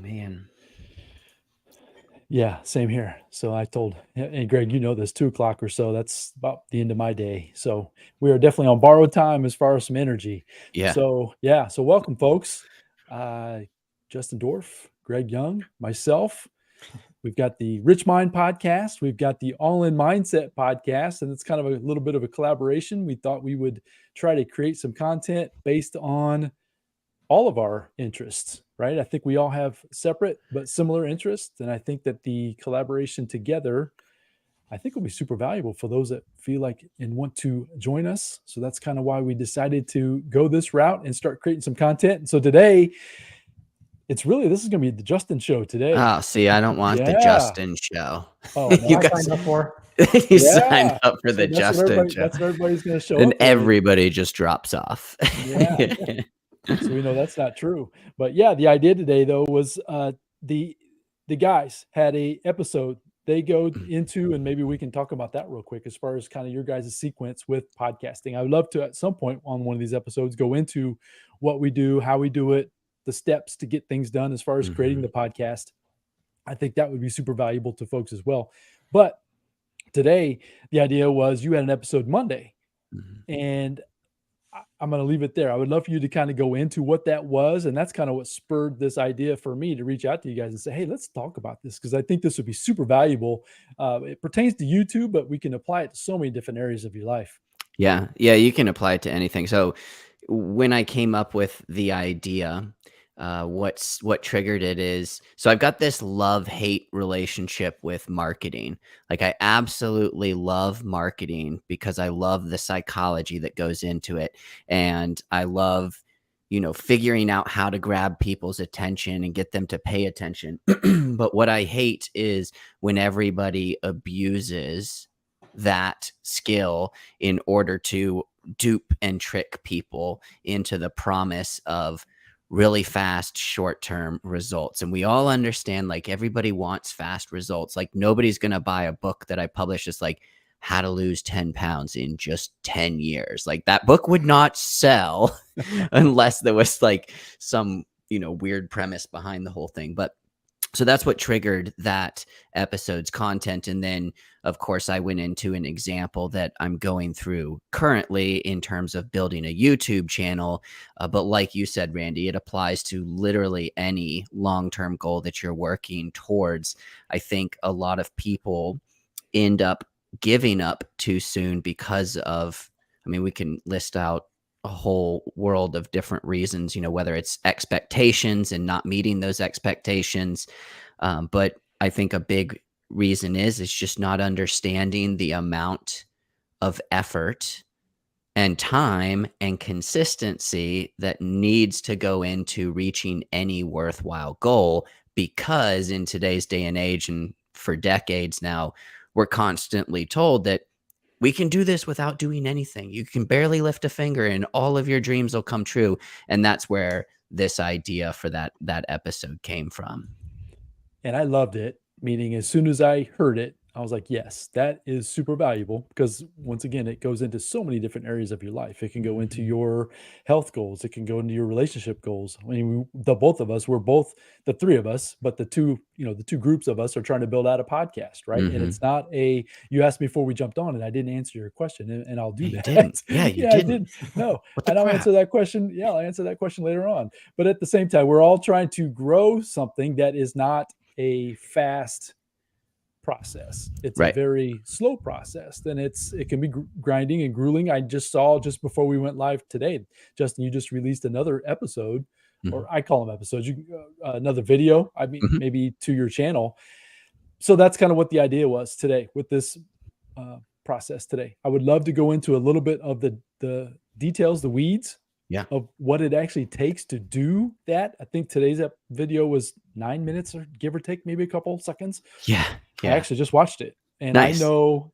man. Yeah, same here. So I told, and Greg, you know this, 2 o'clock or so, that's about the end of my day. So we are definitely on borrowed time as far as some energy. Yeah. So yeah, so welcome folks. Uh, Justin Dorff, Greg Young, myself. We've got the Rich Mind podcast. We've got the All In Mindset podcast, and it's kind of a little bit of a collaboration. We thought we would try to create some content based on all of our interests, right? I think we all have separate but similar interests. And I think that the collaboration together, I think will be super valuable for those that feel like and want to join us. So that's kind of why we decided to go this route and start creating some content. And so today, this is going to be the Justin show today. Oh, see, I don't want the Yeah. Justin show. Oh You no. I guys, signed up for. you signed Yeah. up for So the Justin show, that's what everybody's going to show and up for. everybody just drops off. Yeah. So we know that's not true. But yeah, the idea today though was the the guys had a episode they go into, and maybe we can talk about that real quick as far as kind of your guys' sequence with podcasting. I would love to at some point on one of these episodes go into what we do, how we do it, the steps to get things done as far as creating the podcast. I think that would be super valuable to folks as well. But today, the idea was you had an episode Monday, and I'm going to leave it there. I would love for you to kind of go into what that was. And that's kind of what spurred this idea for me to reach out to you guys and say, hey, let's talk about this, because I think this would be super valuable. It pertains to YouTube, but we can apply it to so many different areas of your life. Yeah, you can apply it to anything. So when I came up with the idea, what triggered it is, so I've got this love-hate relationship with marketing. Like, I absolutely love marketing because I love the psychology that goes into it, and I love, figuring out how to grab people's attention and get them to pay attention. But what I hate is when everybody abuses that skill in order to dupe and trick people into the promise of really fast short-term results. And we all understand, like, everybody wants fast results. Like, nobody's going to buy a book that I publish that's like how to lose 10 pounds in just 10 years. Like, that book would not sell unless there was like some, weird premise behind the whole thing. But so that's what triggered that episode's content. And then, of course, I went into an example that I'm going through currently in terms of building a YouTube channel. But like you said, Randy, it applies to literally any long-term goal that you're working towards. I think a lot of people end up giving up too soon because of, we can list out a whole world of different reasons, whether it's expectations and not meeting those expectations. But I think a big reason is just not understanding the amount of effort and time and consistency that needs to go into reaching any worthwhile goal, because in today's day and age, and for decades now, we're constantly told that we can do this without doing anything. You can barely lift a finger and all of your dreams will come true. And that's where this idea for that episode came from. And I loved it, meaning as soon as I heard it, I was like, yes, that is super valuable, because once again, it goes into so many different areas of your life. It can go into your health goals. It can go into your relationship goals. I mean, both of us, we're both the three of us, but the two groups of us are trying to build out a podcast, right? And it's not you asked me before we jumped on and I didn't answer your question, and I'll do You that. didn't. Yeah, you I didn't. didn't. No, What the and I'll crap? answer that question. Yeah, I'll answer that question later on. But at the same time, we're all trying to grow something that is not a fast process. It's a Right. very slow process. Then it can be grinding and grueling. I just saw just before we went live today, Justin, you just released another episode, or I call them episodes. Another video. I mean, maybe to your channel. So that's kind of what the idea was today with this process today. I would love to go into a little bit of the details, the weeds, of what it actually takes to do that. I think today's video was 9 minutes, or give or take, maybe a couple seconds. Yeah. I actually just watched it, and Nice. I know,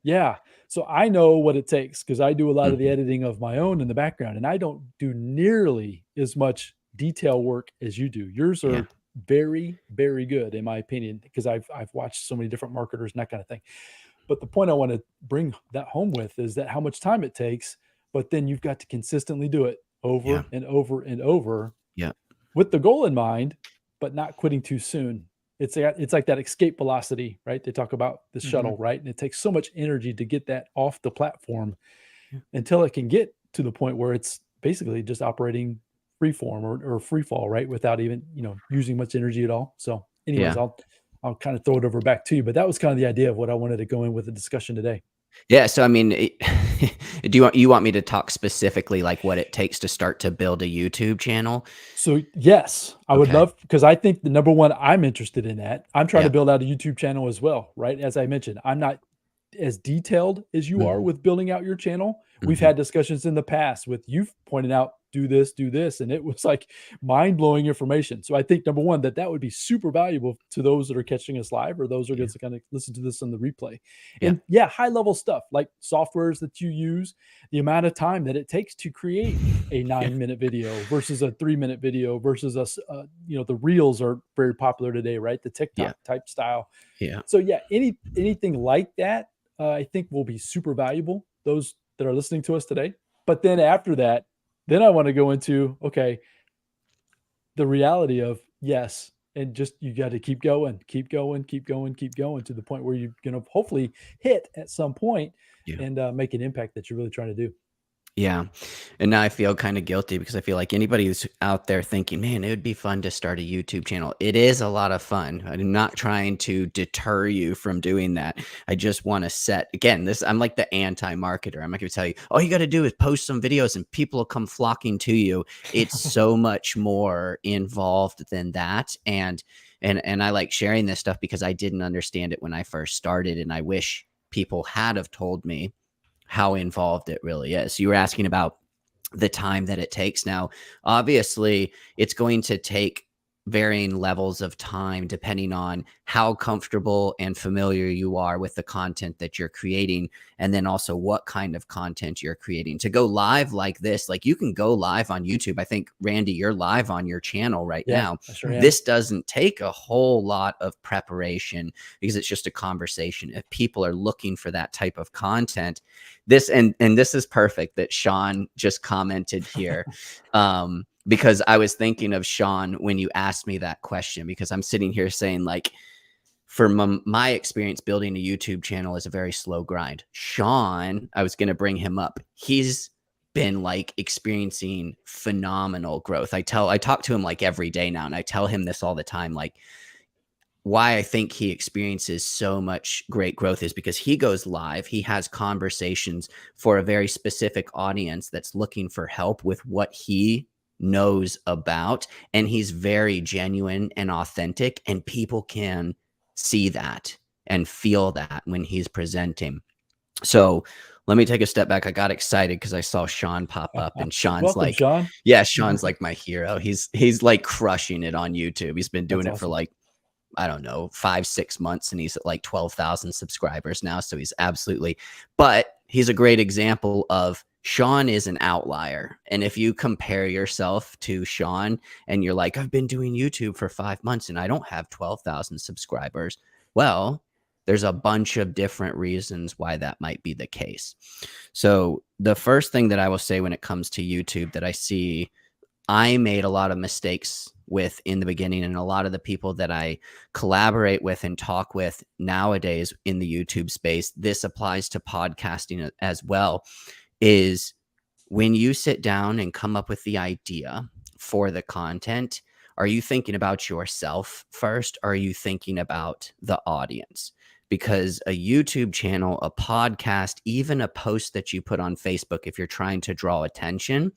so I know what it takes, because I do a lot of the editing of my own in the background, and I don't do nearly as much detail work as you do. Yours are very, very good, in my opinion, because I've watched so many different marketers and that kind of thing. But the point I want to bring that home with is that how much time it takes, but then you've got to consistently do it over and over and over, with the goal in mind but not quitting too soon. It's like that escape velocity, right? They talk about the Mhm. shuttle, right? And it takes so much energy to get that off the platform Yeah. until it can get to the point where it's basically just operating free form or free fall, right? Without even, using much energy at all. So anyways, Yeah. I'll kind of throw it over back to you, but that was kind of the idea of what I wanted to go in with the discussion today. Yeah, so I mean, do you want me to talk specifically like what it takes to start to build a YouTube channel? So yes, I would Okay. love because I think the number one I'm interested in that. I'm trying to Yeah. build out a YouTube channel as well, right? As I mentioned, I'm not as detailed as you are Mhm. with building out your channel. We've Mhm. had discussions in the past with you pointing out, do this, and it was like mind blowing information. So I think number one, that would be super valuable to those that are catching us live or those who are going Yeah. to kind of listen to this on the replay. Yeah. And yeah, high level stuff like softwares that you use, the amount of time that it takes to create a Yeah. 9-minute video versus a 3-minute video versus the reels are very popular today, right? The Yeah. TikTok type style. Yeah. So yeah, anything like that, I think will be super valuable. Those that are listening to us today. But then after that, then I want to go into okay, the reality of yes, and just you got to keep going, keep going, keep going, keep going to the point where you're going to hopefully hit at some point Yeah. and make an impact that you're really trying to do. Yeah. And now I feel kind of guilty because I feel like anybody who's out there thinking, man, it would be fun to start a YouTube channel. It is a lot of fun. I'm not trying to deter you from doing that. I just want to set again, I'm like the anti-marketer. I'm not going to tell you, all you got to do is post some videos and people will come flocking to you. It's so much more involved than that. And I like sharing this stuff because I didn't understand it when I first started. And I wish people had have told me how involved it really is. You were asking about the time that it takes. Now, obviously, it's going to take varying levels of time depending on how comfortable and familiar you are with the content that you're creating, and then also what kind of content you're creating. To go live like this, like you can go live on YouTube. I think, Randy, you're live on your channel right Yeah, now. I sure am. This doesn't take a whole lot of preparation because it's just a conversation. If people are looking for that type of content, and this is perfect that Sean just commented here, because I was thinking of Sean when you asked me that question, because I'm sitting here saying like, for my experience building a YouTube channel is a very slow grind. Sean, I was going to bring him up. He's been like experiencing phenomenal growth. I talk to him like every day now, and I tell him this all the time, like, why I think he experiences so much great growth is because he goes live. He has conversations for a very specific audience that's looking for help with what he knows about. And he's very genuine and authentic. And people can see that and feel that when he's presenting. So let me take a step back. I got excited because I saw Sean pop up, and Sean's Welcome, like, Sean. yeah, Sean's like my hero. He's like crushing it on YouTube. He's been That's doing it for awesome. like, I don't know, 5, 6 months, and he's at like 12,000 subscribers now. So but he's a great example of Sean is an outlier. And if you compare yourself to Sean and you're like, I've been doing YouTube for 5 months and I don't have 12,000 subscribers, well, there's a bunch of different reasons why that might be the case. So the first thing that I will say when it comes to YouTube that I see I made a lot of mistakes with in the beginning, and a lot of the people that I collaborate with and talk with nowadays in the YouTube space, this applies to podcasting as well, is when you sit down and come up with the idea for the content, are you thinking about yourself first? Or are you thinking about the audience? Because a YouTube channel, a podcast, even a post that you put on Facebook, if you're trying to draw attention,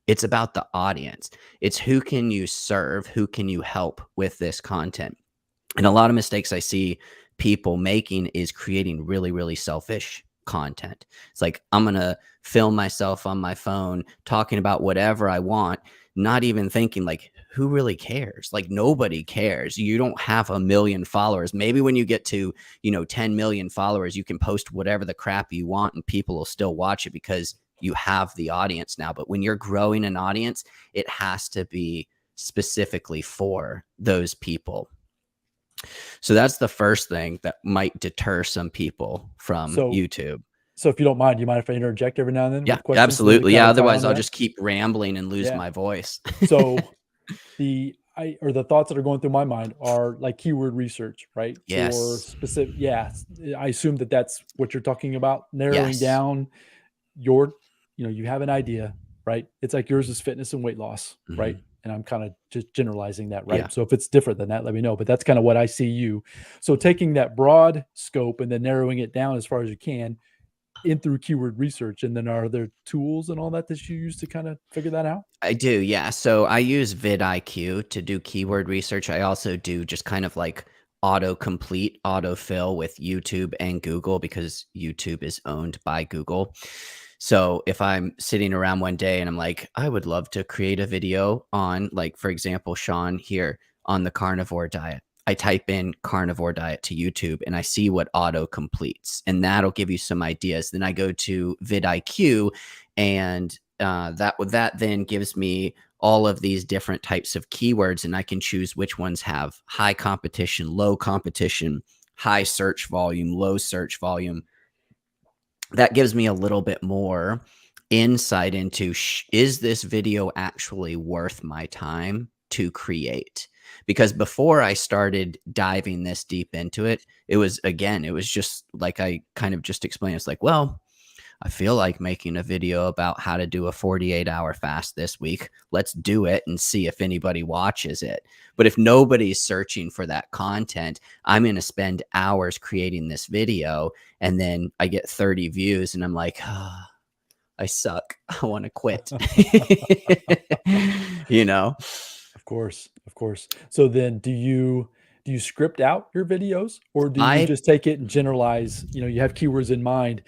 it's about the audience. It's who can you serve? Who can you help with this content? And a lot of mistakes I see people making is creating really, really selfish content. It's like, I'm going to film myself on my phone talking about whatever I want, not even thinking like, who really cares? Like, nobody cares. You don't have a million followers. Maybe when you get to, 10 million followers, you can post whatever the crap you want and people will still watch it because you have the audience now. But when you're growing an audience, it has to be specifically for those people. So that's the first thing that might deter some people from So YouTube. so if you don't mind, do you mind if I interject every now and then Yeah, with questions to absolutely. kind Yeah, of tie otherwise onto I'll that? just keep rambling and lose Yeah. my voice. So the I or the thoughts that are going through my mind are like keyword research, right? For Yes. specific, yeah, I assume that that's what you're talking about, narrowing Yes. down your, you have an idea, right? It's like yours is fitness and weight loss, right? Mhm. And I'm kind of just generalizing that, Yeah. right? So if it's different than that, let me know. But that's kind of what I see you. So taking that broad scope and then narrowing it down as far as you can in through keyword research. And then are there tools and all that that you use to kind of figure that out? I do, yeah. So I use vidIQ to do keyword research. I also do just kind of like autocomplete, autofill with YouTube and Google because YouTube is owned by Google. So if I'm sitting around one day and I'm like, I would love to create a video on, like, for example, Sean here on the carnivore diet. I type in carnivore diet to YouTube and I see what auto completes, and that'll give you some ideas. Then I go to vidIQ, and that then gives me all of these different types of keywords, and I can choose which ones have high competition, low competition, high search volume, low search volume. That gives me a little bit more insight into is this video actually worth my time to create? Because before I started diving this deep into it, it was, again, it was just like I kind of just explained. It's like, well, I feel like making a video about how to do a 48-hour fast this week. Let's do it and see if anybody watches it. But if nobody's searching for that content, I'm going to spend hours creating this video, and then I get 30 views and I'm like, oh, I suck. I want to quit. you know? Of course, of course. So then do you script out your videos or do you I just take it and generalize, you have keywords in mind?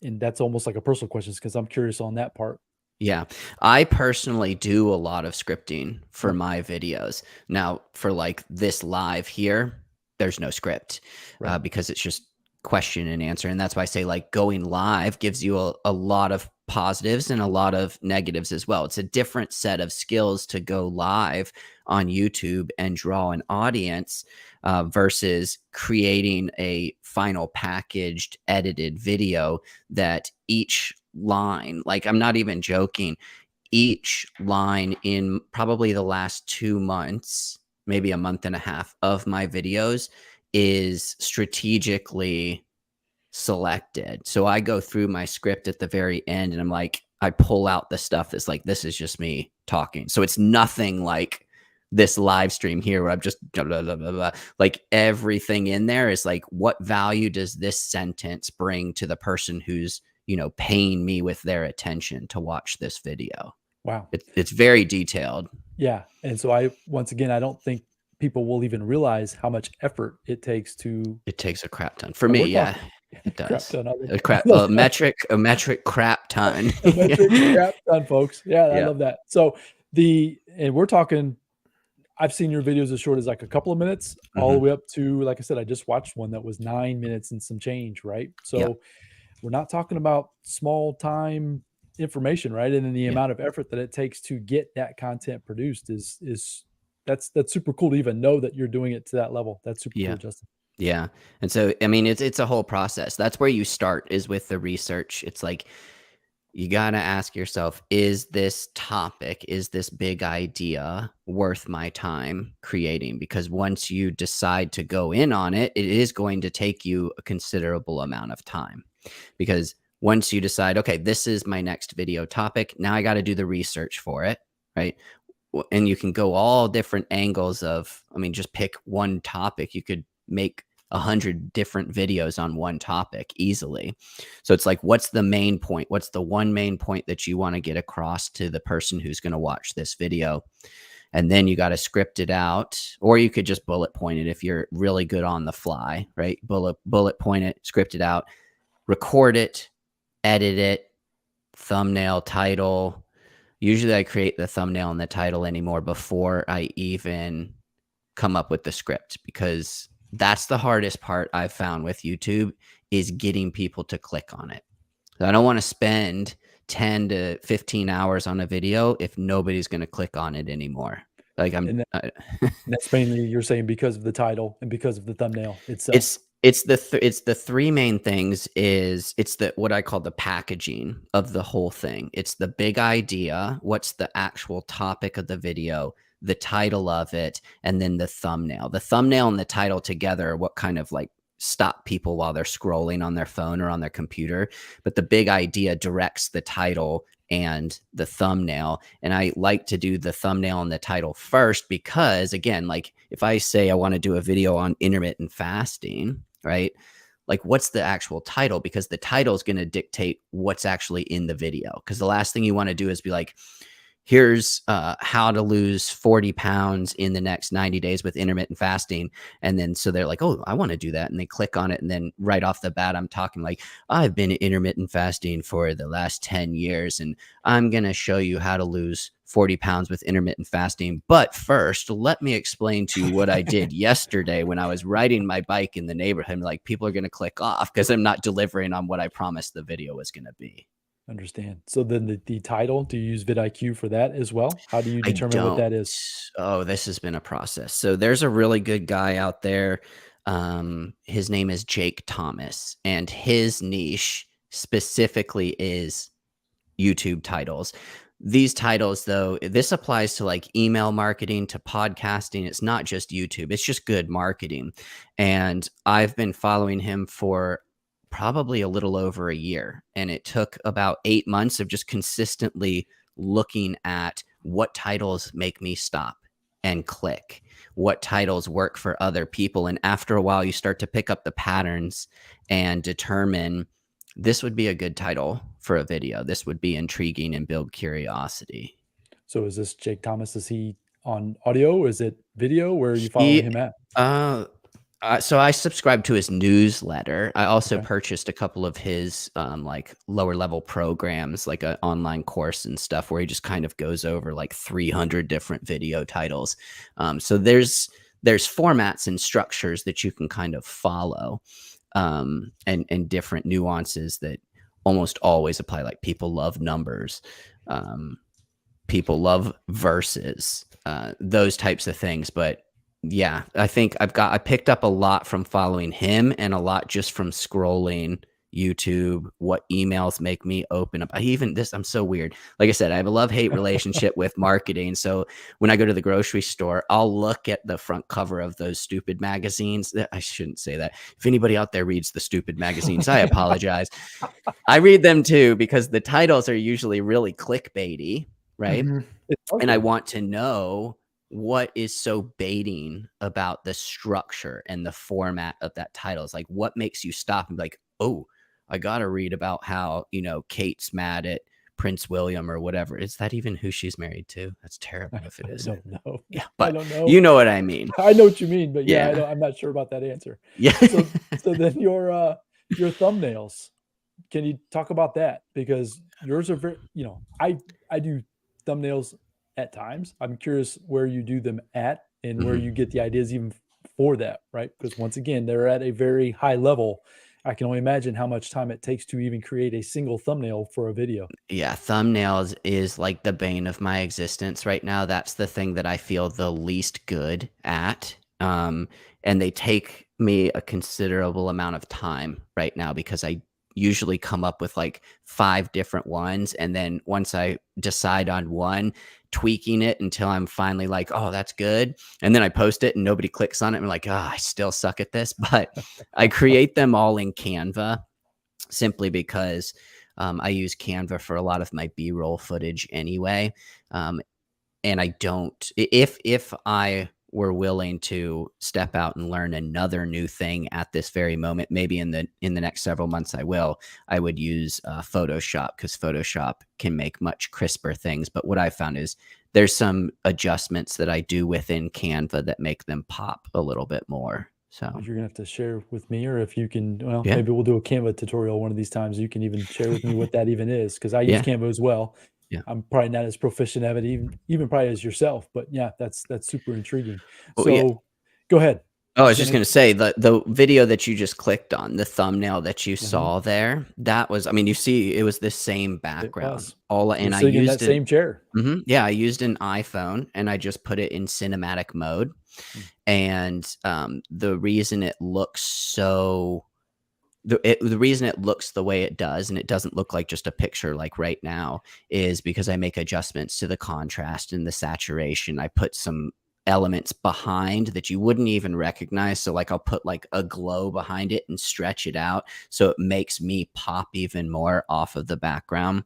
And that's almost like a personal question because I'm curious on that part. Yeah. I personally do a lot of scripting for Yep. my videos. Now, for like this live here, there's no script Right. because it's just question and answer. And that's why I say like going live gives you a lot of positives and a lot of negatives as well. It's a different set of skills to go live on YouTube and draw an audience versus creating a final packaged, edited video that each line, like, I'm not even joking, each line in probably the last 2 months, maybe a month and a half of my videos is strategically selected. So I go through my script at the very end and I'm like, I pull out the stuff that's like, this is just me talking. So it's nothing like this live stream here where I'm just blah, blah, blah, blah, blah. Like everything in there is like, what value does this sentence bring to the person who's, paying me with their attention to watch this video? Wow. It's very detailed. Yeah. And so once again, I don't think people will even realize how much effort it takes to, It takes a crap ton. For and me, we're yeah, talking it crap does. ton. A I crap, love that. a metric crap ton. A metric crap ton, folks. Yeah. I Yeah. love that. So and we're talking, I've seen your videos as short as like a couple of minutes, all the Mhm. way up to, like I said, I just watched one that was 9 minutes and some change, right? Yep. So we're not talking about small time information, right? And then the Yeah. amount of effort that it takes to get that content produced is that's super cool to even know that you're doing it to that level. That's super Yeah. cool, Justin. Yeah. And so, I mean, it's a whole process. That's where you start, is with the research. It's like, you got to ask yourself, is this topic, is this big idea worth my time creating? Because once you decide to go in on it, it is going to take you a considerable amount of time. Because once you decide, okay, this is my next video topic, now I got to do the research for it, right? And you can go all different angles of, I mean, just pick one topic. You could make 100 different videos on one topic easily. So it's like, what's the main point? What's the one main point that you want to get across to the person who's going to watch this video? And then you got to script it out, or you could just bullet point it if you're really good on the fly, right? Bullet point it, script it out, record it, edit it, thumbnail, title. Usually I create the thumbnail and the title anymore before I even come up with the script, because that's the hardest part I've found with YouTube, is getting people to click on it. So I don't want to spend 10 to 15 hours on a video if nobody's going to click on it anymore. Like And that's mainly you're saying because of the title and because of the thumbnail itself. it's the three main things. It's the, what I call the packaging of the whole thing. It's the big idea, what's the actual topic of the video, the title of it, and then the thumbnail. The thumbnail and the title together are what kind of like stop people while they're scrolling on their phone or on their computer. But the big idea directs the title and the thumbnail. And I like to do the thumbnail and the title first because, again, like if I say I want to do a video on intermittent fasting, right? Like what's the actual title? Because the title is going to dictate what's actually in the video. Because the last thing you want to do is be like, here's how to lose 40 pounds in the next 90 days with intermittent fasting. And then so they're like, oh, I want to do that. And they click on it. And then right off the bat, I'm talking like, I've been intermittent fasting for the last 10 years. And I'm going to show you how to lose 40 pounds with intermittent fasting. But first, let me explain to you what I did yesterday when I was riding my bike in the neighborhood. Like people are going to click off because I'm not delivering on what I promised the video was going to be. Understand. So then the title, do you use vidIQ for that as well? How do you I determine what don't. that is? Oh, this has been a process. So there's a really good guy out there. His name is Jake Thomas, and his niche specifically is YouTube titles. These titles, though, this applies to like email marketing, to podcasting. It's not just YouTube, it's just good marketing. And I've been following him for probably a little over a year. And it took about 8 months of just consistently looking at what titles make me stop and click, what titles work for other people. And after a while, you start to pick up the patterns and determine this would be a good title for a video. This would be intriguing and build curiosity. So is this Jake Thomas? Is he on audio? Is it video? Where are you following He, him at? uh, so I subscribed to his newsletter. I also Okay. purchased a couple of his like lower level programs, like an online course and stuff, where he just kind of goes over like 300 different video titles. So there's formats and structures that you can kind of follow, and different nuances that almost always apply. Like people love numbers. People love verses, those types of things. But yeah, I think I picked up a lot from following him and a lot just from scrolling YouTube, what emails make me open up. I'm so weird. Like I said, I have a love-hate relationship with marketing. So when I go to the grocery store, I'll look at the front cover of those stupid magazines. I shouldn't say that. If anybody out there reads the stupid magazines, I apologize. I read them too because the titles are usually really clickbaity, right? Mhm. It's And I marketing. want to know what is so baiting about the structure and the format of that title. It's like, what makes you stop and be like, oh, I got to read about how, Kate's mad at Prince William or whatever. Is that even who she's married to? That's terrible if it I isn't. don't know. Yeah, I but don't know. you know what I mean. I know what you mean, but yeah, Yeah. I'm not sure about that answer. Yeah. So then your thumbnails, can you talk about that? Because yours are very, I do thumbnails at times. I'm curious where you do them at and where Mhm. you get the ideas even for that, right? Because once again, they're at a very high level. I can only imagine how much time it takes to even create a single thumbnail for a video. Yeah, thumbnails is like the bane of my existence right now. That's the thing that I feel the least good at. And they take me a considerable amount of time right now because I usually come up with like 5 different ones. And then once I decide on one, tweaking it until I'm finally like, oh, that's good. And then I post it and nobody clicks on it. And I'm like, oh, I still suck at this. But I create them all in Canva simply because I use Canva for a lot of my B-roll footage anyway. And I don't, if I were willing to step out and learn another new thing at this very moment, maybe in the next several months I would use Photoshop, because Photoshop can make much crisper things. But what I found is there's some adjustments that I do within Canva that make them pop a little bit more. So You're gonna have to share with me, or if you can, well, yeah, maybe we'll do a Canva tutorial one of these times. You can even share with me what that even is, because I use yeah, Canva as well. yeah. I'm probably not as proficient at it, even probably as yourself, but yeah, that's super intriguing. Well, yeah. So, go ahead. Oh, I Was was you just gonna gonna say the video that you just clicked on, the thumbnail that you Mhm. saw there, that was, I mean, you see it was the same It background. was. All You're and I sitting in that used an same chair. yeah, I used an iPhone and I just put it in cinematic mode. Mm. And the reason it looks so the reason it looks the way it does, and it doesn't look like just a picture like right now, is because I make adjustments to the contrast and the saturation. I put some elements behind that you wouldn't even recognize. So like I'll put like a glow behind it and stretch it out so it makes me pop even more off of the background,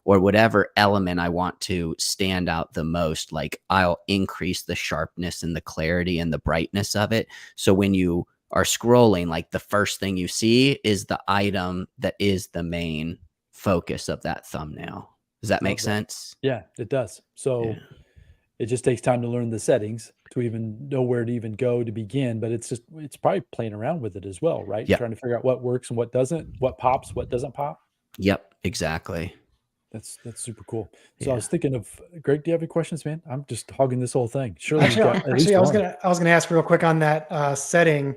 or whatever element I want to stand out the most. Like I'll increase the sharpness and the clarity and the brightness of it. So when you are scrolling, like the first thing you see is the item that is the main focus of that thumbnail. Does that make Love that. sense? Yeah, it does. Yeah. So it just takes time to learn the settings to even know where to even go to begin, but it's probably playing around with it as well, right? And Yep. trying to figure out what works and what doesn't, what pops, what doesn't pop. Yep. Exactly. That's super cool. So I Yeah. was thinking of Greg, do you have any questions, man? I'm just hogging this whole thing. Surely you've Actually, got at actually, least I was one. gonna ask real quick on that setting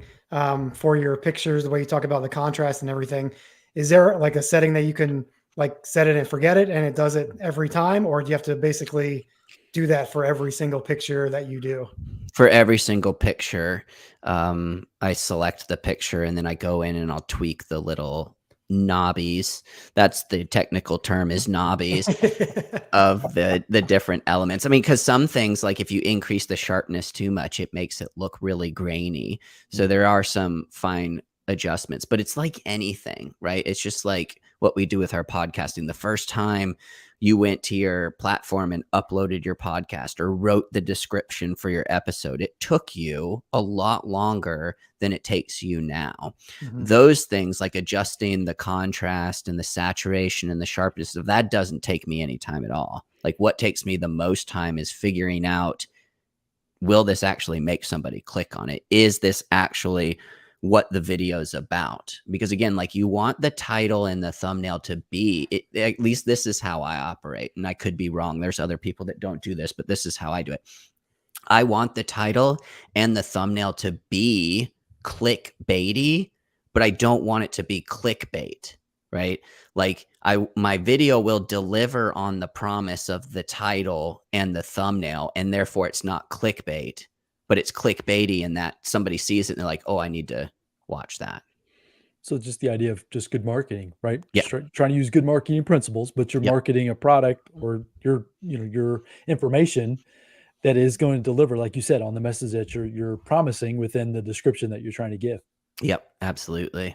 for your pictures, the way you talk about the contrast and everything. Is there like a setting that you can like set it and forget it, and it does it every time, or do you have to basically do that for every single picture that you do? For every single picture, I select the picture and then I go in and I'll tweak the little knobbies. That's the technical term, is knobbies, of the different elements. I mean, because some things, like if you increase the sharpness too much, it makes it look really grainy. So there are some fine adjustments, but it's like anything, right? It's just like what we do with our podcasting. The first time you went to your platform and uploaded your podcast or wrote the description for your episode, it took you a lot longer than it takes you now. Mhm. Those things, like adjusting the contrast and the saturation and the sharpness of that, doesn't take me any time at all. Like what takes me the most time is figuring out, will this actually make somebody click on it? Is this actually what the video is about? Because again, like you want the title and the thumbnail to be it, at least this is how I operate. And I could be wrong. There's other people that don't do this, but this is how I do it. I want the title and the thumbnail to be clickbaity, but I don't want it to be clickbait, right? Like my video will deliver on the promise of the title and the thumbnail, and therefore it's not clickbait, but it's clickbaity in that somebody sees it and they're like, "Oh, I need to watch that." So just the idea of just good marketing, right? Yeah. Just trying to use good marketing principles, but you're Yep. marketing a product or your information that is going to deliver, like you said, on the message that you're promising within the description that you're trying to give. Yep. Absolutely.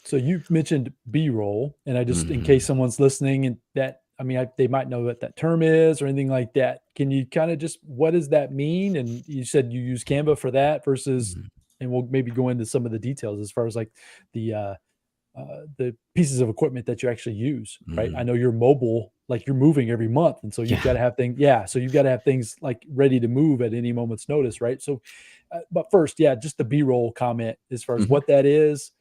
So you mentioned B-roll, and I just in Mhm. case someone's listening and that I mean, they might know what that term is or anything like that. Can you kind of just what does that mean? And you said you use Canva for that versus, Mhm. and we'll maybe go into some of the details as far as like the pieces of equipment that you actually use, right? I Mhm. know you're mobile, like you're moving every month, and so you've got Yeah. to have things. Yeah, so you've got to have things like ready to move at any moment's notice, right? So, but first, yeah, just the B-roll comment as far as Mhm. what that is,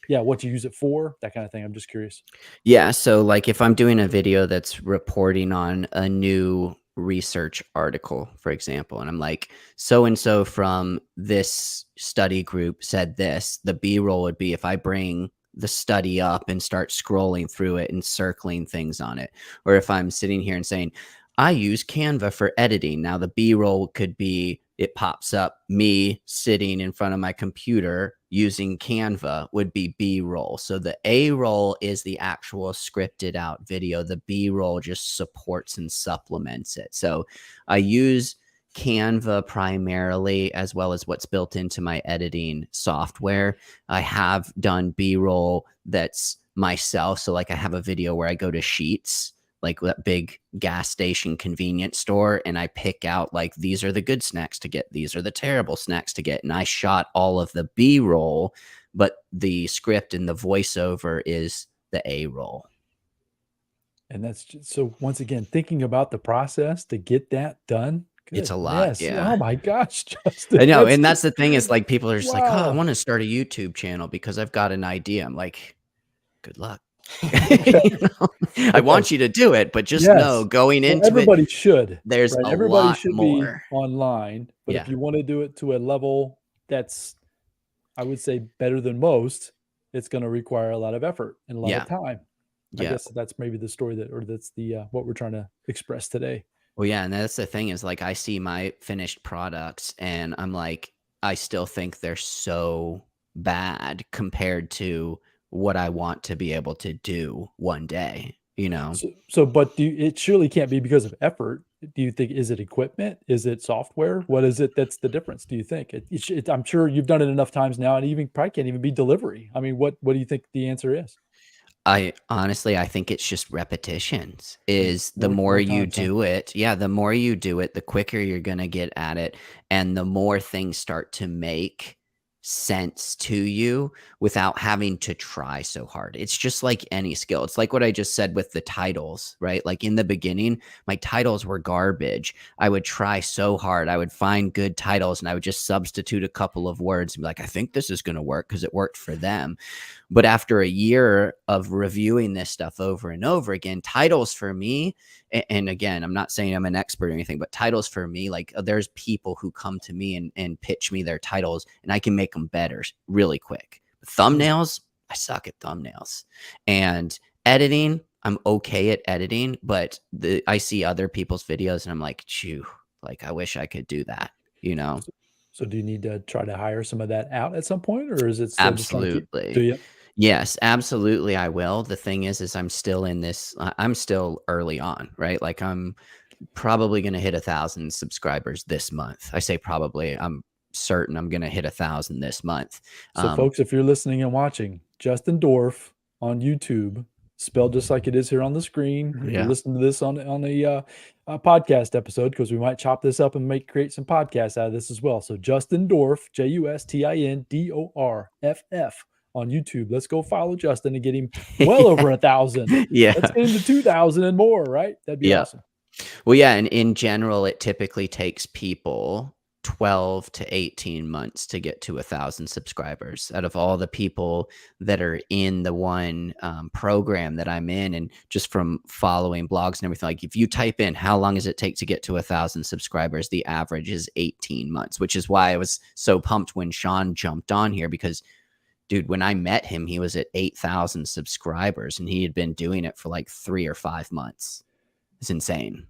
yeah, what you use it for, that kind of thing. I'm just curious. Yeah, so like if I'm doing a video that's reporting on a new research article, for example, and I'm like, so and so from this study group said this, the B-roll would be if I bring the study up and start scrolling through it and circling things on it. Or if I'm sitting here and saying, I use Canva for editing. Now the B-roll could be it pops up me sitting in front of my computer using Canva would be B-roll. So the A-roll is the actual scripted out video. The B-roll just supports and supplements it. So I use Canva primarily, as well as what's built into my editing software. I have done B-roll that's myself. So like I have a video where I go to Sheets, like that big gas station convenience store, and I pick out like these are the good snacks to get, these are the terrible snacks to get, and I shot all of the B-roll, but the script and the voiceover is the A-roll. And that's just, so once again, thinking about the process to get that done. It's a lot, Goodness. yeah. Oh my gosh, Justin. I know, That's and just that's the thing is like people are just like, "Oh, I wow. want to start a YouTube channel because I've got an idea." I'm like, "Good luck." Okay. You know? I Okay. want you to do it, but just know Yes. going Well, into it, everybody should, there's right? a Everybody lot should be more. online, but if Yeah. you wanna do it to a level that's, I would say, better than most, it's gonna require a lot of effort and a lot of Yeah. time. I Yeah. guess that's maybe the story that or that's the, what we're trying to express today. Well, yeah, and that's the thing is like I see my finished products and I'm like, I still think they're so bad compared to what I want to be able to do one day, you know? But it surely can't be because of effort. Do you think, is it equipment? Is it software? What is it that's the difference, do you think? I'm sure you've done it enough times now, and even probably can't even be delivery. I mean, what do you think the answer is? I honestly, I think it's just repetitions. Is the more More you times, huh? do it, yeah, the more you do it, the quicker you're gonna get at it, and the more things start to make sense to you without having to try so hard. It's just like any skill. It's like what I just said with the titles, right? Like in the beginning, my titles were garbage. I would try so hard. I would find good titles and I would just substitute a couple of words and be like, I think this is gonna work because it worked for them. But after a year of reviewing this stuff over and over again, titles for me, and again, I'm not saying I'm an expert or anything, but titles for me, like there's people who come to me and pitch me their titles and I can make them better really quick. Thumbnails, I suck at thumbnails. And editing, I'm okay at editing, but I see other people's videos and I'm like, chew, like I wish I could do that, you know? So do you need to try to hire some of that out at some point, or is it still just kind of keep do Absolutely. you? Yes, absolutely, I will. The thing is I'm still in this I'm still early on, right? Like, I'm probably gonna hit 1,000 subscribers this month. I say probably, I'm certain I'm gonna hit 1,000 this month. So, folks, if you're listening and watching, Justin Dorff on YouTube, spelled just like it is here on the screen. If you're Yeah. listening to this on a podcast episode, because we might chop this up and create some podcasts out of this as well. So, Justin Dorff, JUSTINDORFF on YouTube. Let's go follow Justin and get him well over 1,000. Yeah. Let's get him to 2,000 and more, right? That'd be Yeah. awesome. Well, yeah, and in general, it typically takes people 12 to 18 months to get to 1,000 subscribers. Out of all the people that are in the one program that I'm in, and just from following blogs and everything, like if you type in how long does it take to get to 1,000 subscribers, the average is 18 months, which is why I was so pumped when Sean jumped on here because, dude, when I met him, he was at 8,000 subscribers and he had been doing it for like 3 or 5 months. It's insane.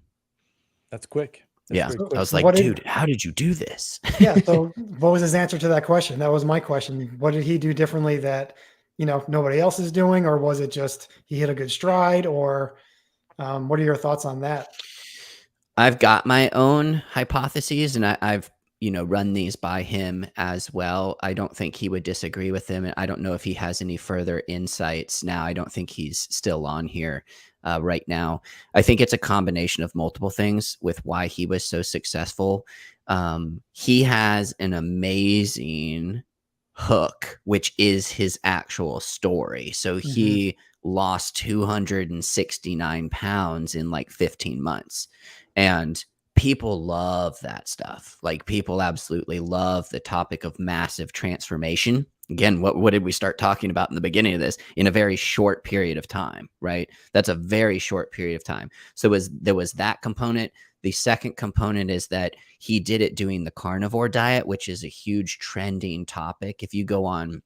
That's quick. That's Yeah. very So I quick. was like, what did dude, how did you do this? yeah, so what was his answer to that question? That was my question. What did he do differently that, nobody else is doing, or was it just he hit a good stride, or what are your thoughts on that? I've got my own hypotheses and I've, run these by him as well. I don't think he would disagree with them. And I don't know if he has any further insights now. I don't think he's still on here right now. I think it's a combination of multiple things with why he was so successful. He has an amazing hook, which is his actual story. So he lost 269 pounds in like 15 months. And people love that stuff. Like people absolutely love the topic of massive transformation. Again, what did we start talking about in the beginning of this? In a very short period of time, right? That's a very short period of time. So there was that component. The second component is that he did it doing the carnivore diet, which is a huge trending topic. If you go on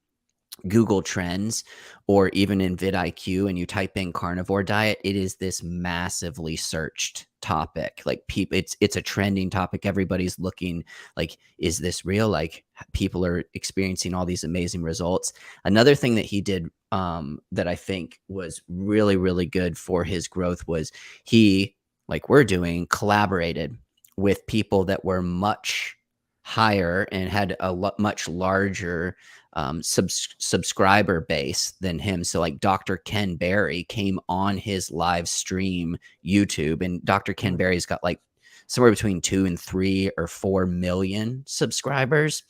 Google Trends or even in vidIQ and you type in carnivore diet, it is this massively searched topic. Like people, it's a trending topic. Everybody's looking like, is this real? Like people are experiencing all these amazing results. Another thing that he did that I think was really, really good for his growth was he, like we're doing, collaborated with people that were much higher and had a much larger subscriber base than him. So like Dr. Ken Berry came on his live stream YouTube, and Dr. Ken Berry's got like somewhere between 2 and 3 or 4 million subscribers.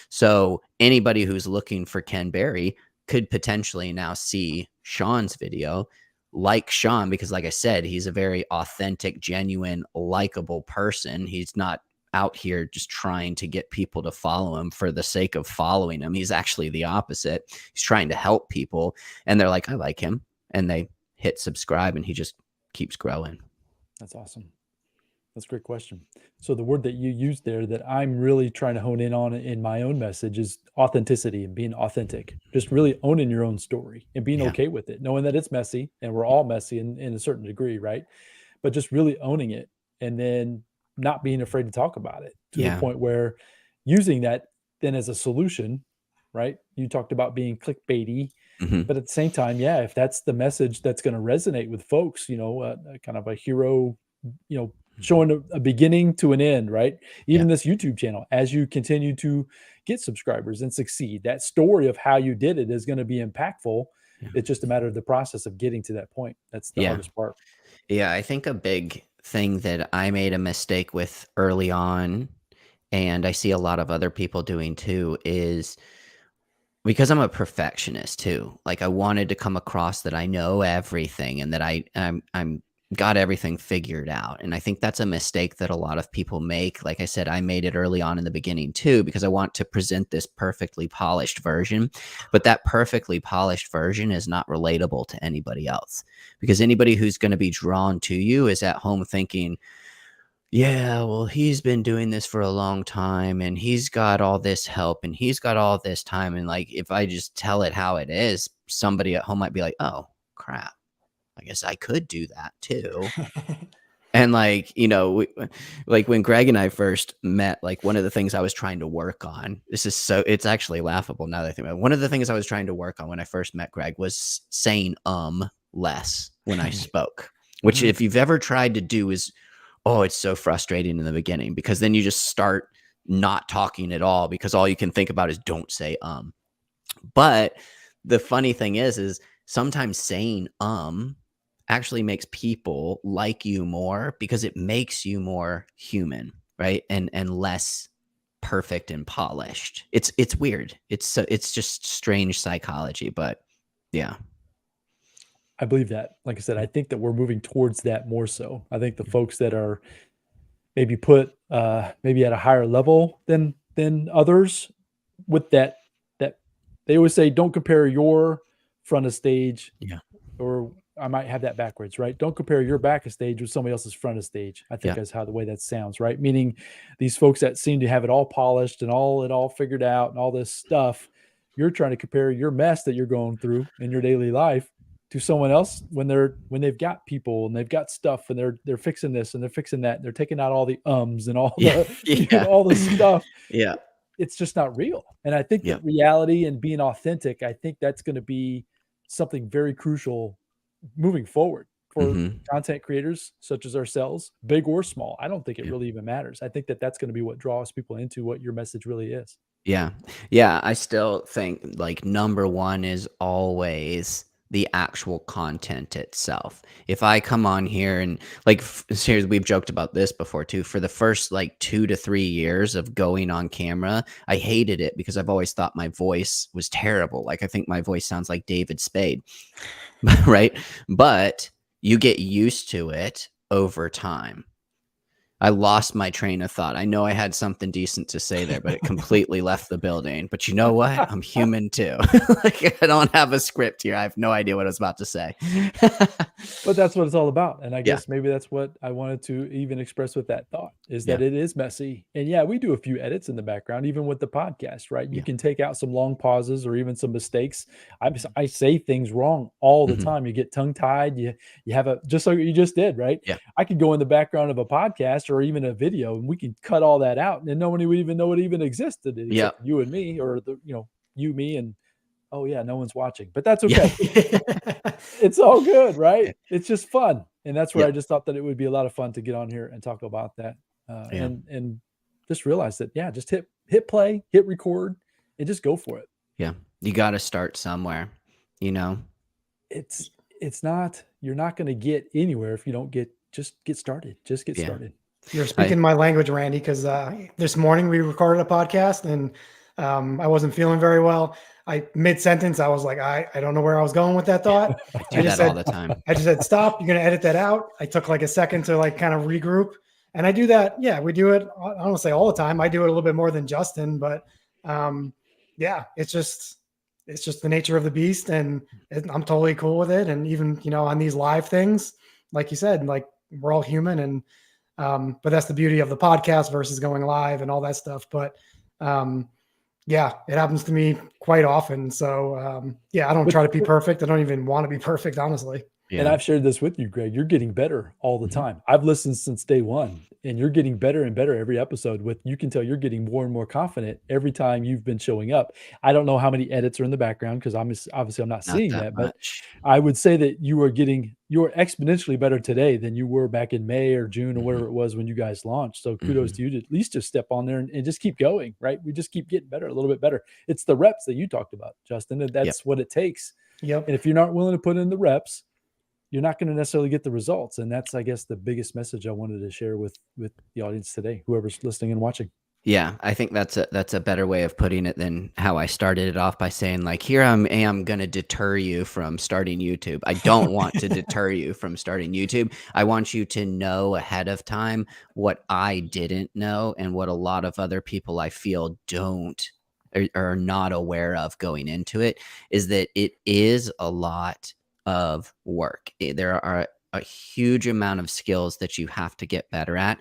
So anybody who's looking for Ken Berry could potentially now see Sean's video, like Sean, because like I said, he's a very authentic, genuine, likable person. He's not out here just trying to get people to follow him for the sake of following him. He's actually the opposite. He's trying to help people, and they're like, I like him, and they hit subscribe, and he just keeps growing. That's awesome. That's a great question. So the word that you used there that I'm really trying to hone in on in my own message is authenticity and being authentic. Just really owning your own story and being okay with it, knowing that it's messy, and we're all messy in a certain degree, right? But just really owning it, and then not being afraid to talk about it to the point where using that then as a solution right? You talked about being clickbaity, Mhm. but at the same time, yeah, if that's the message that's going to resonate with folks, kind of a hero, Mhm. showing a beginning to an end, right? Yeah. Even this YouTube channel, as you continue to get subscribers and succeed, that story of how you did it is going to be impactful. Yeah. It's just a matter of the process of getting to that point. That's the Yeah. hardest part. Yeah, I think a big thing that I made a mistake with early on, and I see a lot of other people doing too, is because I'm a perfectionist too. Like I wanted to come across that I know everything and that I'm got everything figured out. And I think that's a mistake that a lot of people make. Like I said, I made it early on in the beginning too, because I want to present this perfectly polished version. But that perfectly polished version is not relatable to anybody else, because anybody who's going to be drawn to you is at home thinking, yeah, well, he's been doing this for a long time and he's got all this help and he's got all this time. And like, if I just tell it how it is, somebody at home might be like, oh, crap. I guess I could do that too. And like, like when Greg and I first met, like one of the things I was trying to work on, it's actually laughable now that I think about it. One of the things I was trying to work on when I first met Greg was saying less when I spoke, which Mhm. if you've ever tried to do is, oh, it's so frustrating in the beginning because then you just start not talking at all because all you can think about is don't say. But the funny thing is sometimes saying actually makes people like you more because it makes you more human, right? And less perfect and polished. It's weird. It's just strange psychology, but yeah. I believe that. Like I said, I think that we're moving towards that more so. I think the folks that are maybe put maybe at a higher level than others with that they always say don't compare your front of stage, Yeah. or I might have that backwards, right? Don't compare your back of stage with somebody else's front of stage. I think Yeah. is how the way that sounds, right? Meaning these folks that seem to have it all polished and all figured out and all this stuff, you're trying to compare your mess that you're going through in your daily life to someone else when they've got people and they've got stuff and they're fixing this and they're fixing that and they're taking out all the ums and all Yeah. the Yeah. all the stuff. Yeah. It's just not real. And I think Yeah. that reality and being authentic, I think that's going to be something very crucial moving forward for Hmm. content creators such as ourselves, big or small. I don't think it Yeah. really even matters. I think that that's going to be what draws people into what your message really is. Yeah. Yeah, I still think, like, number 1 is always the actual content itself. If I come on here and, like, seriously, we've joked about this before too, for the first, like, 2 to 3 years of going on camera, I hated it because I've always thought my voice was terrible. Like, I think my voice sounds like David Spade, right? But you get used to it over time. I lost my train of thought. I know I had something decent to say there, but it completely left the building. But you know what? I'm human too. Like I don't have a script here. I have no idea what I was about to say. But that's what it's all about, and I Yeah. guess maybe that's what I wanted to even express with that thought, is Yeah. that it is messy, and yeah, we do a few edits in the background, even with the podcast, right? You Yeah. can take out some long pauses or even some mistakes. I say things wrong all the Mhm. time. You get tongue-tied, you have a just like you just did, right? Yeah. I could go in the background of a podcast or even a video, and we can cut all that out, and no one would even know it even existed Yeah. except you and me or you, me, and, "Oh, yeah, no one's watching," but that's Yeah. okay. It's all good, right? It's just fun, and that's where Yeah. I just thought that it would be a lot of fun to get on here and talk about that, Yeah. and just realize that, yeah, just hit play, hit record, and just go for it. Yeah. You gotta start somewhere, you know? It's it's not you're not gonna get anywhere if you don't just get started. Just get Yeah. started. You're I speaking my language, Randy, because this morning we recorded a podcast and I wasn't feeling very well. I mid sentence, I was like, I don't know where I was going with that thought. I do that all the time. I just said, stop. You're going to edit that out. I took like a second to like kind of regroup. And I do that. Yeah, we do it. I don't want to say all the time. I do it a little bit more than Justin, but yeah, it's just the nature of the beast. And I'm totally cool with it. And even, on these live things, like you said, like we're all human and, but that's the beauty of the podcast versus going live and all that stuff. But yeah, it happens to me quite often. So yeah, I don't But try to be perfect. I don't even want to be perfect, honestly. And Yeah. I've shared this with you, Greg. You're getting better all the Mhm. time. I've listened since day one, and you're getting better and better every episode. With you can tell you're getting more and more confident every time you've been showing up. I don't know how many edits are in the background because obviously I'm not Not seeing that that, but much. I would say that you're exponentially better today than you were back in May or June or Mhm. whatever it was when you guys launched. So kudos Mhm. to you to at least just step on there and just keep going, right? We just keep getting better, a little bit better. It's the reps that you talked about, Justin, and Yep. that's what it takes. Yep. And if you're not willing to put in the reps, you're not going to necessarily get the results. And that's, I guess, the biggest message I wanted to share with the audience today, whoever's listening and watching. Yeah, I think that's a better way of putting it than how I started it off by saying like, "Here am gonna deter you from starting YouTube." I don't want to deter you from starting YouTube. I want you to know ahead of time what I didn't know and what a lot of other people I feel don't are not aware of going into it, is that it is a lot of work. There are a huge amount of skills that you have to get better at,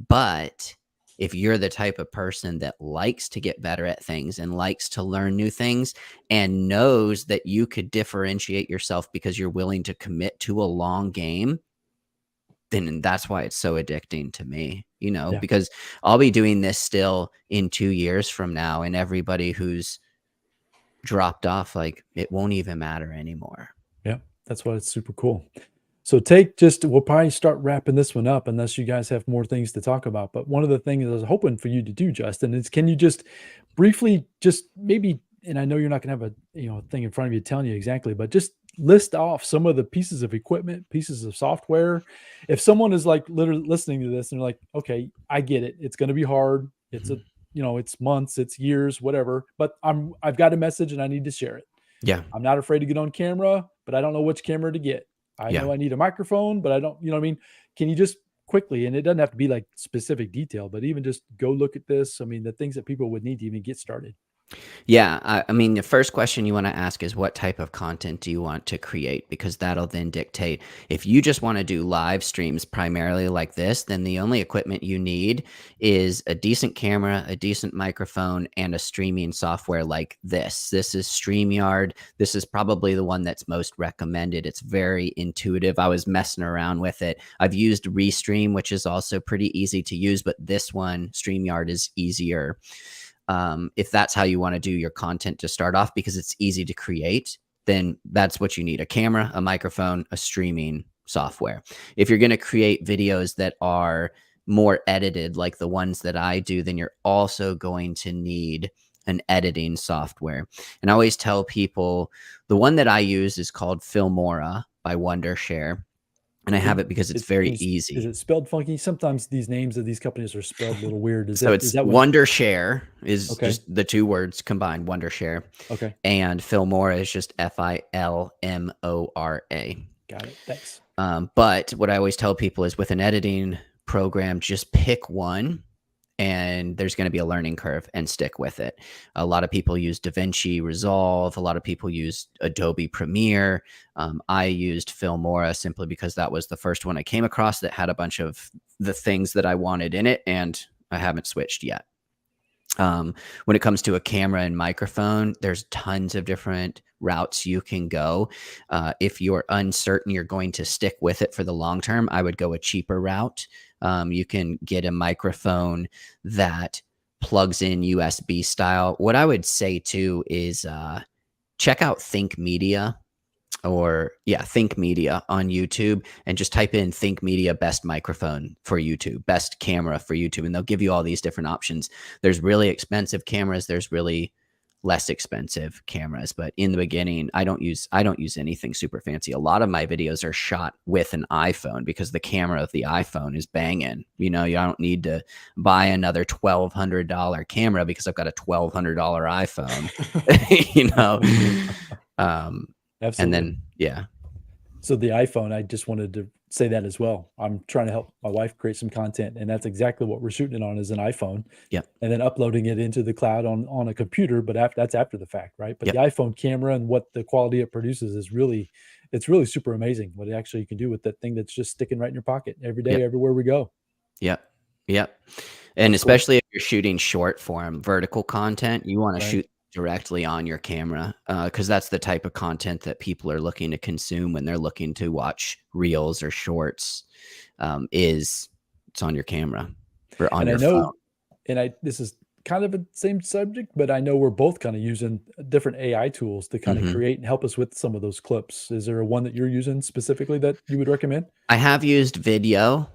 but if you're the type of person that likes to get better at things and likes to learn new things and knows that you could differentiate yourself because you're willing to commit to a long game, then that's why it's so addicting to me, Yeah. because I'll be doing this still in 2 years from now, and everybody who's dropped off, like, it won't even matter anymore. Yeah. That's why it's super cool. So we'll probably start wrapping this one up unless you guys have more things to talk about. But one of the things I was hoping for you to do, Justin, is can you just briefly, just maybe, and I know you're not going to have a thing in front of you telling you exactly, but just list off some of the pieces of equipment, pieces of software. If someone is like literally listening to this and they're like, okay, I get it. It's going to be hard. It's Mhm. it's months, it's years, whatever. But I've got a message and I need to share it. Yeah. I'm not afraid to get on camera, but I don't know which camera to get. I Yeah. know I need a microphone, but I don't, you know what I mean? Can you just quickly, and it doesn't have to be like specific detail, but even just go look at this. I mean, the things that people would need to even get started. Yeah, I mean, the first question you want to ask is what type of content do you want to create? Because that'll then dictate. If you just want to do live streams primarily like this, then the only equipment you need is a decent camera, a decent microphone, and a streaming software like this. This is StreamYard. This is probably the one that's most recommended. It's very intuitive. I was messing around with it. I've used Restream, which is also pretty easy to use, but this one, StreamYard, is easier. If that's how you want to do your content to start off, because it's easy to create, then that's what you need: a camera, a microphone, a streaming software. If you're going to create videos that are more edited, like the ones that I do, then you're also going to need an editing software. And I always tell people the one that I use is called Filmora by Wondershare. And I have it because it's very Is easy. it spelled funky? Sometimes these names of these companies are spelled a little weird. So Is it's that one? Wondershare is Okay. just the two words combined, Wondershare. Okay. And Filmora is just Filmora. Got it. Thanks. But what I always tell people is with an editing program, just pick one, and there's going to be a learning curve, and stick with it. A lot of people use DaVinci Resolve. A lot of people use Adobe Premiere. I used Filmora simply because that was the first one I came across that had a bunch of the things that I wanted in it, and I haven't switched yet. When it comes to a camera and microphone, there's tons of different routes you can go. If you're uncertain you're going to stick with it for the long term, I would go a cheaper route. You can get a microphone that plugs in USB style. What I would say too is check out Think Media Think Media on YouTube, and just type in Think Media best microphone for YouTube, best camera for YouTube, and they'll give you all these different options. There's really expensive cameras, there's really less expensive cameras, but in the beginning, I don't use anything super fancy. A lot of my videos are shot with an iPhone because the camera of the iPhone is banging. You don't need to buy another $1,200 camera because I've got a $1,200 iPhone. And Absolutely. then, yeah. So the iPhone, I just wanted to say that as well. I'm trying to help my wife create some content, and that's exactly what we're shooting it on, is an iPhone. Yep. And then uploading it into the cloud on a computer, but that's after the fact, right? But Yep. the iPhone camera and what the quality it produces is really super amazing. What actually you can do with that thing that's just sticking right in your pocket every day, Yep. everywhere we go. Yep. And That's cool. especially if you're shooting short form vertical content, you want to Right. shoot directly on your camera, because that's the type of content that people are looking to consume when they're looking to watch reels or shorts, is it's on your camera or on And I your phone. know, this is kind of the same subject, but I know we're both kind of using different AI tools to kind of Mhm. create and help us with some of those clips. Is there one that you're using specifically that you would recommend? I have used video,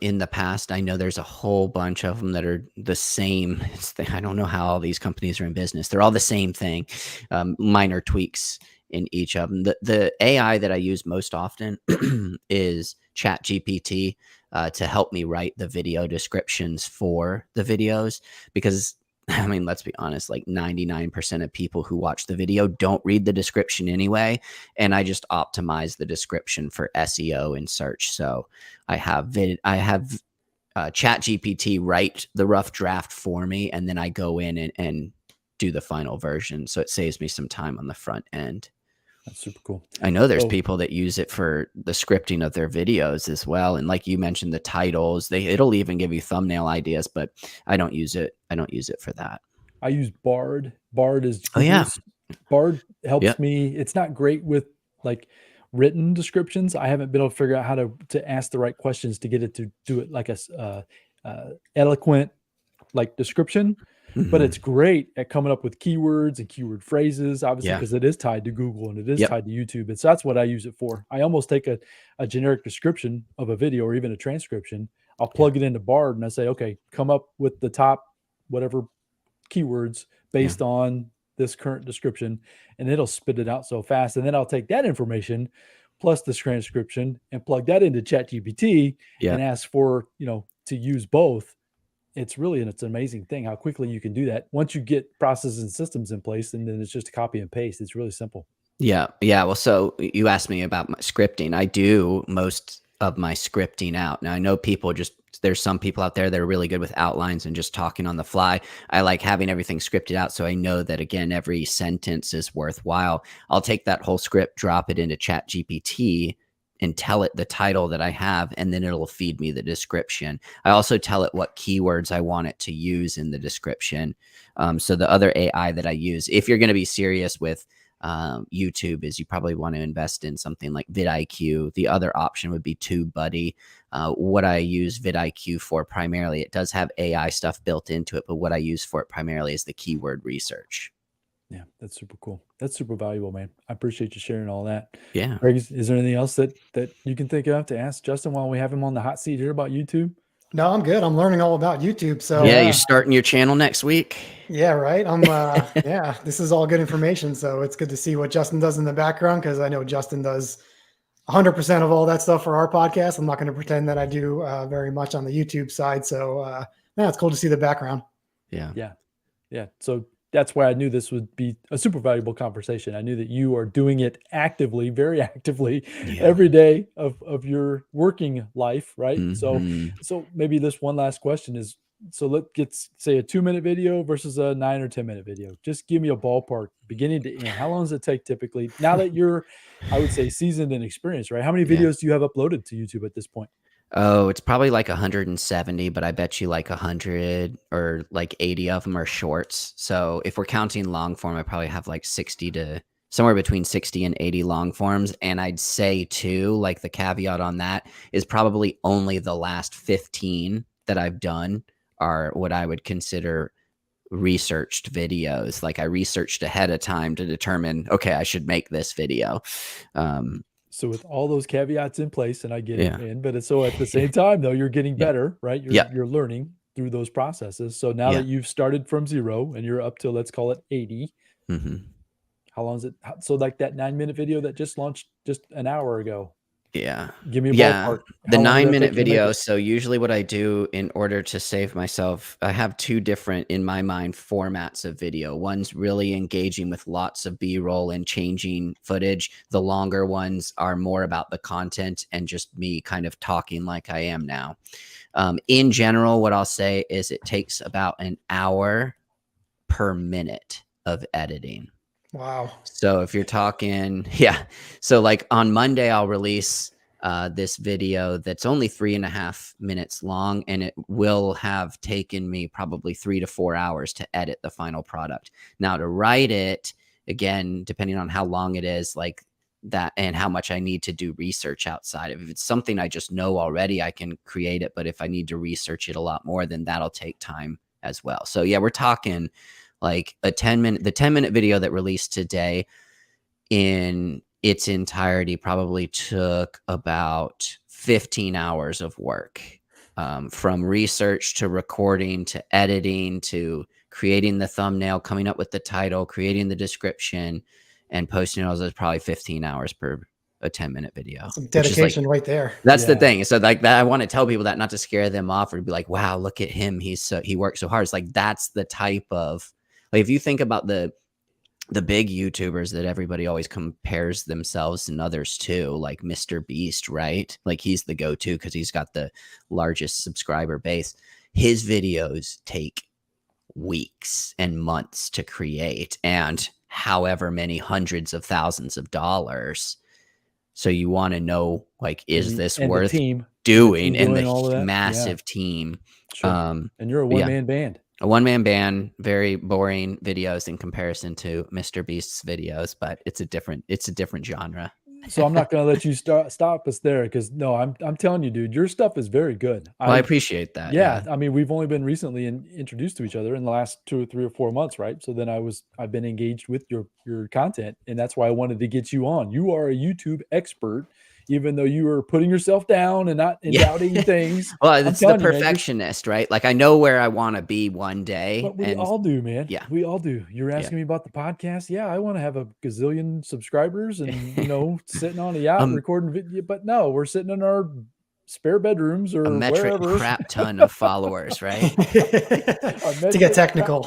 in the past. I know there's a whole bunch of them that are the same. I don't know how all these companies are in business. They're all the same thing, minor tweaks in each of them. The AI that I use most often is ChatGPT, to help me write the video descriptions for the videos because I mean, let's be honest, like 99% of people who watch the video don't read the description anyway. And I just optimize the description for SEO and search. So I have Chat GPT write the rough draft for me, and then I go in and do the final version. So it saves me some time on the front end. That's super cool. I know there's So people that use it for the scripting of their videos as well. And like you mentioned, the titles, it'll even give you thumbnail ideas, but I don't use it. I don't use it for that. I use Bard. Bard is Oh yeah. Google's. Bard helps Yep. me. It's not great with like written descriptions. I haven't been able to figure out how to ask the right questions to get it to do it like eloquent like description. But it's Mhm. great at coming up with keywords and keyword phrases, obviously, Yeah. because it is tied to Google and it is Yep. tied to YouTube. And so that's what I use it for. I almost take a generic description of a video or even a transcription. I'll Yeah. plug it into Bard and I say, okay, come up with the top whatever keywords Yeah. based on this current description, and it'll spit it out so fast. And then I'll take that information plus this transcription and plug that into ChatGPT Yeah. and ask for, to use both. It's an amazing thing how quickly you can do that. Once you get processes and systems in place, and then it's just a copy and paste. It's really simple. Yeah. Yeah. Well, so you asked me about my scripting. I do most of my scripting out. Now, I know there's some people out there that are really good with outlines and just talking on the fly. I like having everything scripted out. So I know that, again, every sentence is worthwhile. I'll take that whole script, drop it into Chat GPT, and tell it the title that I have, and then it'll feed me the description. I also tell it what keywords I want it to use in the description. So the other AI that I use, if you're going to be serious with YouTube, is you probably want to invest in something like vidIQ. The other option would be TubeBuddy. What I use vidIQ for primarily, it does have AI stuff built into it, but what I use for it primarily is the keyword research. Yeah, that's super cool. That's super valuable, man. I appreciate you sharing all that. Yeah. Greg, is there anything else that you can think of to ask Justin while we have him on the hot seat here about YouTube? No, I'm good. I'm learning all about YouTube. So Yeah, you're starting your channel next week. yeah, right. Yeah, this is all good information. So it's good to see what Justin does in the background because I know Justin does 100% of all that stuff for our podcast. I'm not going to pretend that I do very much on the YouTube side. So yeah, it's cool to see the background. Yeah. Yeah. So that's why I knew this would be a super valuable conversation. I knew that you are doing it actively, very actively every day of your working life, right? Mhm. So maybe this one last question is, so let's get, say, a 2-minute video versus a 9 or 10-minute video. Just give me a ballpark beginning to end. How long does it take typically? Now that you're, I would say, seasoned and experienced, right? How many Yeah. videos do you have uploaded to YouTube at this point? Oh, it's probably like 170, but I bet you like 100 or like 80 of them are shorts. So if we're counting long form, I probably have like 60 to somewhere between 60 and 80 long forms. And I'd say too, like the caveat on that is probably only the last 15 that I've done are what I would consider researched videos. Like I researched ahead of time to determine, okay, I should make this video. So with all those caveats in place, and I get Yeah. it, but it's so at the same time though, you're getting Yeah. better, right? Yeah. You're learning through those processes. So now Yeah. that you've started from 0 and you're up to, let's call it 80, Mhm. how long is it? So like that 9-minute video that just launched just an hour ago, Yeah. give me a Yeah. ballpark. The How long did that 9-minute take you to make video. it? So usually what I do in order to save myself, I have two different, in my mind, formats of video. One's really engaging with lots of B-roll and changing footage. The longer ones are more about the content and just me kind of talking like I am now. In general, what I'll say is it takes about an hour per minute of editing. Wow. So if you're talking, yeah. So like on Monday, I'll release this video that's only 3.5 minutes long, and it will have taken me probably 3 to 4 hours to edit the final product. Now to write it, again, depending on how long it is, like that, and how much I need to do research outside of it. If it's something I just know already, I can create it. But if I need to research it a lot more, then that'll take time as well. So yeah, we're talking like the 10-minute video that released today in its entirety probably took about 15 hours of work, from research to recording to editing to creating the thumbnail, coming up with the title, creating the description, and posting it. Was probably 15 hours per a 10-minute video. That's some dedication right there. That's the thing. So like that, I want to tell people that, not to scare them off or be like, wow, look at him. He works so hard. It's like, that's the type of, like, if you think about the big YouTubers that everybody always compares themselves and others to, like Mr. Beast, right? Like he's the go-to because he's got the largest subscriber base. His videos take weeks and months to create, and however many hundreds of thousands of dollars. So you want to know, like, is this worth doing? And the massive team. Sure. And you're a one-man band. A one-man band, very boring videos in comparison to Mr. Beast's videos, but it's a different genre. So I'm not going to let you stop us there, because no, I'm telling you, dude, your stuff is very good. Well, I appreciate that. Yeah, I mean, we've only been recently introduced to each other in the last 2 or 3 or 4 months, right? So then I've been engaged with your content, and that's why I wanted to get you on. You are a YouTube expert, even though you are putting yourself down and not doubting things. Well, it's the perfectionist, right? Like, I know where I want to be one day. But we all do, man. Yeah. We all do. You're asking me about the podcast. Yeah, I want to have a gazillion subscribers and, you know, sitting on a yacht recording video. But no, we're sitting in our spare bedrooms or a metric wherever. Crap ton of followers, right? To get technical.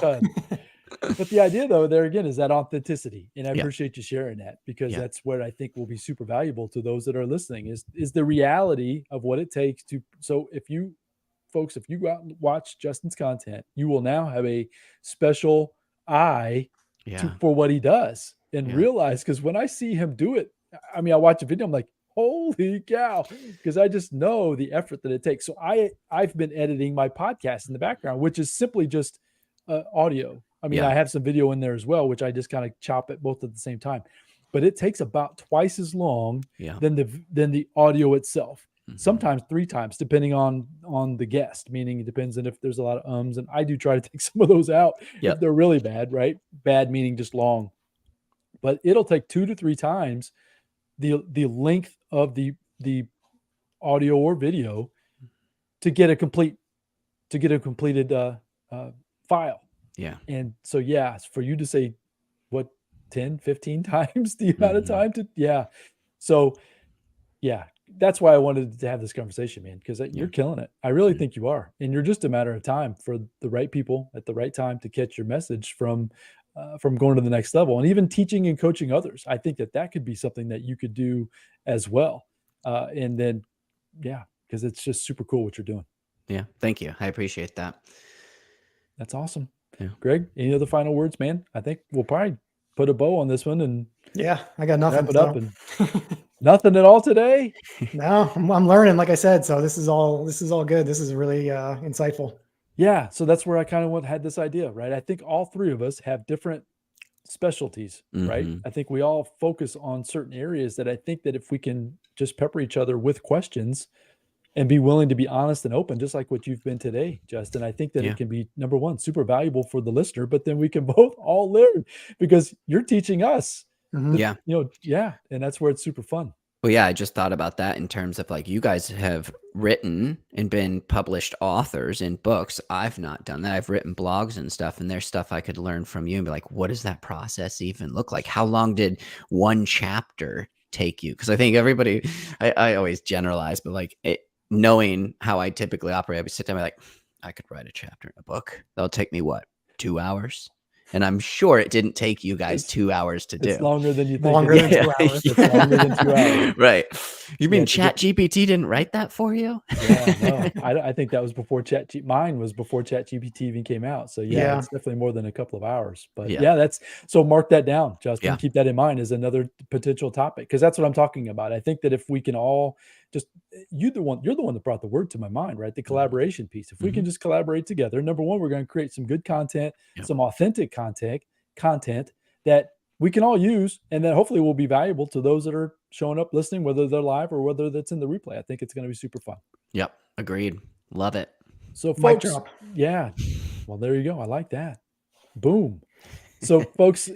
But the idea, though, there again, is that authenticity. And I appreciate you sharing that, because that's what I think will be super valuable to those that are listening, is the reality of what it takes to. So if you folks, if you go out and watch Justin's content, you will now have a special eye for what he does, and realize, because when I see him do it, I mean, I watch a video, I'm like, holy cow, because I just know the effort that it takes. So I've been editing my podcast in the background, which is simply just audio. I mean, I have some video in there as well, which I just kind of chop it both at the same time, but it takes about twice as long than the audio itself. Sometimes 3 times, depending on the guest, meaning it depends on if there's a lot of ums, and I do try to take some of those out if they're really bad, right? Bad meaning just long, but it'll take 2 to 3 times the length of the audio or video to get a completed file. Yeah. And so, for you to say, what, 10, 15 times the amount of time to, So, that's why I wanted to have this conversation, man, because you're killing it. I really think you are. And you're just a matter of time for the right people at the right time to catch your message from going to the next level, and even teaching and coaching others. I think that could be something that you could do as well. And then, because it's just super cool what you're doing. Yeah. Thank you. I appreciate that. That's awesome. Yeah. Greg, any other final words, man? I think we'll probably put a bow on this one, and I got nothing. Wrap it up and nothing at all today. No, I'm learning, like I said. So this is all good. This is really insightful. Yeah. So that's where I kind of had this idea, right? I think all 3 of us have different specialties, right? I think we all focus on certain areas that I think that if we can just pepper each other with questions and be willing to be honest and open, just like what you've been today, Justin, I think that it can be, number one, super valuable for the listener, but then we can both all learn, because you're teaching us. And that's where it's super fun. Well, I just thought about that in terms of, like, you guys have written and been published authors in books. I've not done that. I've written blogs and stuff, and there's stuff I could learn from you and be like, what does that process even look like? How long did one chapter take you? Because I think everybody, I always generalize, but like knowing how I typically operate, I would sit down and be like, I could write a chapter in a book. That'll take me, what, 2 hours? And I'm sure it didn't take you guys 2 hours to do. It's longer than you think. Longer than 2 hours. It's longer than 2 hours. Right. You mean to get ChatGPT didn't write that for you? yeah, no, I think that was before mine was before ChatGPT even came out. So yeah, Yeah. it's definitely more than a couple of hours. But Yeah. yeah, that's so mark that down, Justin. Yeah. Keep that in mind as another potential topic because that's what I'm talking about. I think that if we can all just you're the one that brought the word to my mind, right? The collaboration piece. If we can just collaborate together, number one, we're going to create some good content, Yep. some authentic content that we can all use, and then hopefully will be valuable to those that are showing up listening, whether they're live or whether that's in the replay. I think it's going to be super fun. Yep. Agreed. Love it. So, Mic folks, drop. yeah, well, there you go. I like that. Boom. So, folks,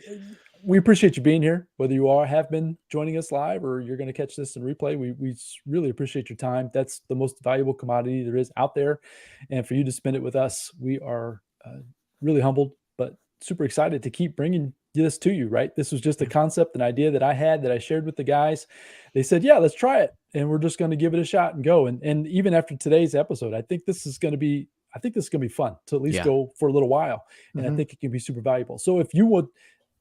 we appreciate you being here, whether you have been joining us live or you're going to catch this in replay. We really appreciate your time. That's the most valuable commodity there is out there. And for you to spend it with us, we are really humbled, but super excited to keep bringing this to you, right? This was just a concept, an idea that I had that I shared with the guys. They said, yeah, let's try it. And we're just going to give it a shot and go. And even after today's episode, I think this is going to be fun to at least go for a little while. And I think it can be super valuable. So if you would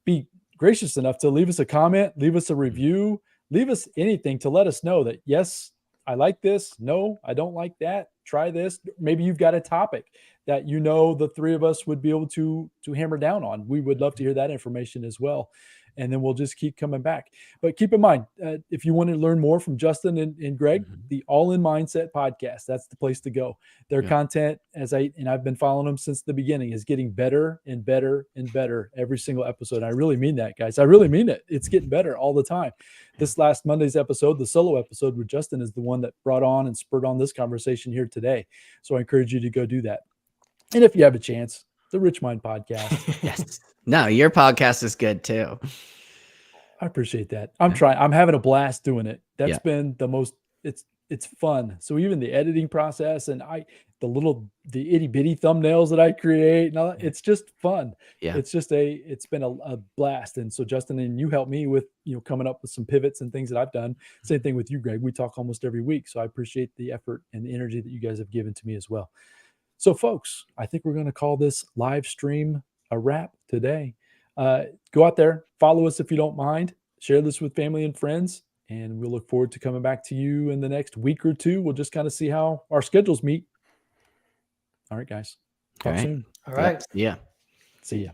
be gracious enough to leave us a comment, leave us a review, leave us anything to let us know that, yes, I like this. No, I don't like that. Try this. Maybe you've got a topic that the three of us would be able to hammer down on. We would love to hear that information as well. And then we'll just keep coming back. But keep in mind, if you want to learn more from Justin and Greg, the All In Mindset podcast, that's the place to go. Their content, I've been following them since the beginning, is getting better and better and better every single episode. And I really mean that, guys. I really mean it. It's getting better all the time. This last Monday's episode, the solo episode with Justin, is the one that brought on and spurred on this conversation here today. So I encourage you to go do that. And if you have a chance, the Rich Mind podcast. Yes. No, your podcast is good too. I appreciate that. I'm trying. I'm having a blast doing it. That's been the most. It's fun. So even the editing process and the itty bitty thumbnails that I create, and all that, it's just fun. Yeah. It's been a blast. And so Justin, and you helped me with coming up with some pivots and things that I've done. Same thing with you, Greg. We talk almost every week, so I appreciate the effort and the energy that you guys have given to me as well. So, folks, I think we're going to call this live stream a wrap today. Go out there, follow us if you don't mind, share this with family and friends, and we'll look forward to coming back to you in the next week or two. We'll just kind of see how our schedules meet. All right, guys. Talk soon. All right. Yeah. See ya.